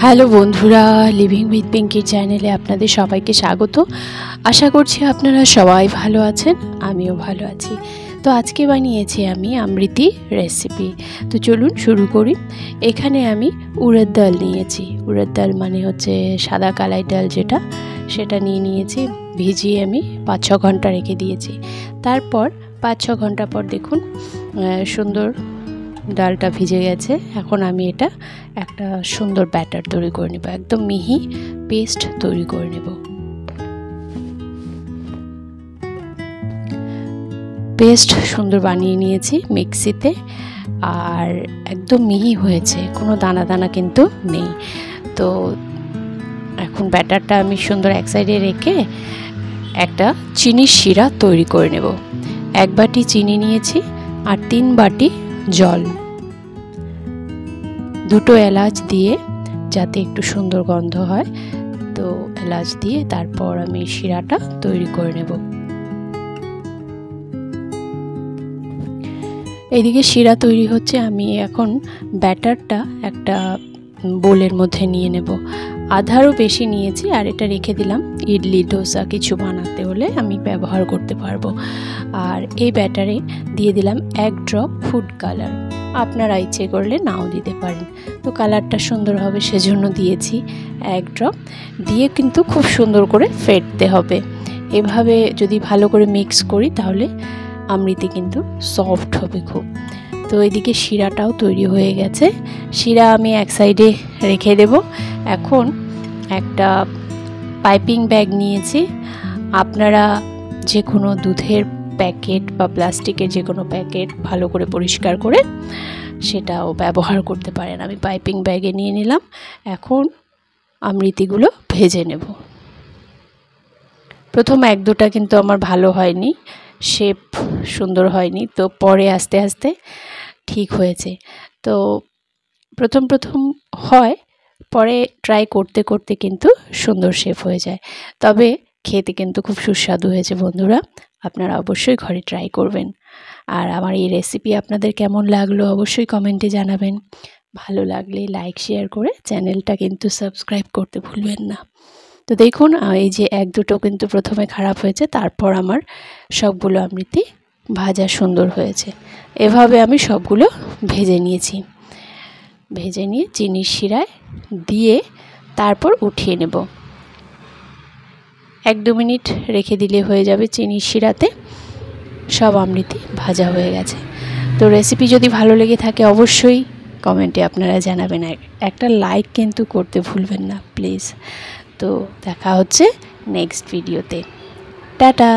Hello বন্ধুরা, living with পিঙ্কির চ্যানেলে আপনাদের সবাইকে স্বাগত। আশা করছি আপনারা সবাই ভালো আছেন, আমিও ভালো আছি। তো আজকে বানিয়েছি আমি আমৃতি রেসিপি। তো চলুন শুরু করি। এখানে আমি উড়দ ডাল নিয়েছি। উড়দ ডাল মানে হচ্ছে সাদা কালাই ডাল, সেটা নিয়েছি। ভিজিয়ে আমি 5-6 ঘন্টা রেখে দিয়েছি। তারপর 5-6 ঘন্টা পর দেখুন সুন্দর ডালটা ভিজে গেছে। এখন আমি এটা একটা সুন্দর ব্যাটার তৈরি করে নেব, একদম মিহি পেস্ট তৈরি করে নেব। পেস্ট সুন্দর বানিয়ে নিয়েছি মিক্সিতে, আর একদম মিহি হয়েছে, কোনো দানা দানা কিন্তু নেই। তো এখন ব্যাটারটা আমি সুন্দর এক সাইডে রেখে একটা চিনির শিরা তৈরি করে নেব। 1 বাটি চিনি নিয়েছি আর 3 বাটি জল, 2টো এলাচ দিয়ে যাতে একটু সুন্দর গন্ধ হয়, তো এলাচ দিয়ে তারপর আমি শিরাটা তৈরি করে নেব। এদিকে শিরা তৈরি হচ্ছে, আমি এখন ব্যাটারটা একটা বোলের মধ্যে নিয়ে নেব। আধারও বেশি নিয়েছি, আর এটা রেখে দিলাম ইডলি ডোসা কিছু বানাতে হলে আমি ব্যবহার করতে পারবো। আর এই ব্যাটারে দিয়ে দিলাম 1 ড্রপ ফুড কালার, আপনারা ইচ্ছে করলে নাও দিতে পারেন। তো কালারটা সুন্দর হবে সেজন্য দিয়েছি 1 ড্রপ। দিয়ে কিন্তু খুব সুন্দর করে ফেটতে হবে। এভাবে যদি ভালো করে মিক্স করি তাহলে আমৃতি কিন্তু সফট হবে খুব। তো এদিকে শিরাটাও তৈরি হয়ে গেছে। শিরা আমি এক সাইডে রেখে দেব। এখন একটা পাইপিং ব্যাগ নিয়েছি। আপনারা যে কোনো দুধের প্যাকেট বা প্লাস্টিকের যে কোনো প্যাকেট ভালো করে পরিষ্কার করে সেটাও ব্যবহার করতে পারেন। আমি পাইপিং ব্যাগে নিয়ে নিলাম। এখন আমৃতিগুলো ভেজে নেব। প্রথম 1-2টা কিন্তু আমার ভালো হয়নি, শেপ সুন্দর হয়নি, তো পরে আস্তে আস্তে ঠিক হয়েছে। তো প্রথম হয়, পরে ট্রাই করতে করতে কিন্তু সুন্দর শেপ হয়ে যায়। তবে খেতে কিন্তু খুব সুস্বাদু হয়েছে বন্ধুরা, আপনারা অবশ্যই ঘরে ট্রাই করবেন। আর আমার এই রেসিপি আপনাদের কেমন লাগলো অবশ্যই কমেন্টে জানাবেন। ভালো লাগলে লাইক শেয়ার করে চ্যানেলটা কিন্তু সাবস্ক্রাইব করতে ভুলবেন না। তো দেখুন এই যে 1-2টো কিন্তু প্রথমে খারাপ হয়েছে, তারপর আমার সবগুলো আমৃতি ভাজা সুন্দর হয়েছে। এভাবে আমি সবগুলো ভেজে নিয়েছি। ভেজে নিয়ে চিনির শিরায় দিয়ে তারপর উঠিয়ে নেব। 1-2 মিনিট রেখে দিলে হয়ে যাবে চিনির শিরাতে। সব আমৃতি ভাজা হয়ে গেছে। তো রেসিপি যদি ভালো লেগে থাকে অবশ্যই কমেন্টে আপনারা জানাবেন। একটা লাইক কিন্তু করতে ভুলবেন না প্লিজ। তো দেখা হচ্ছে নেক্সট ভিডিওতে। টাটা।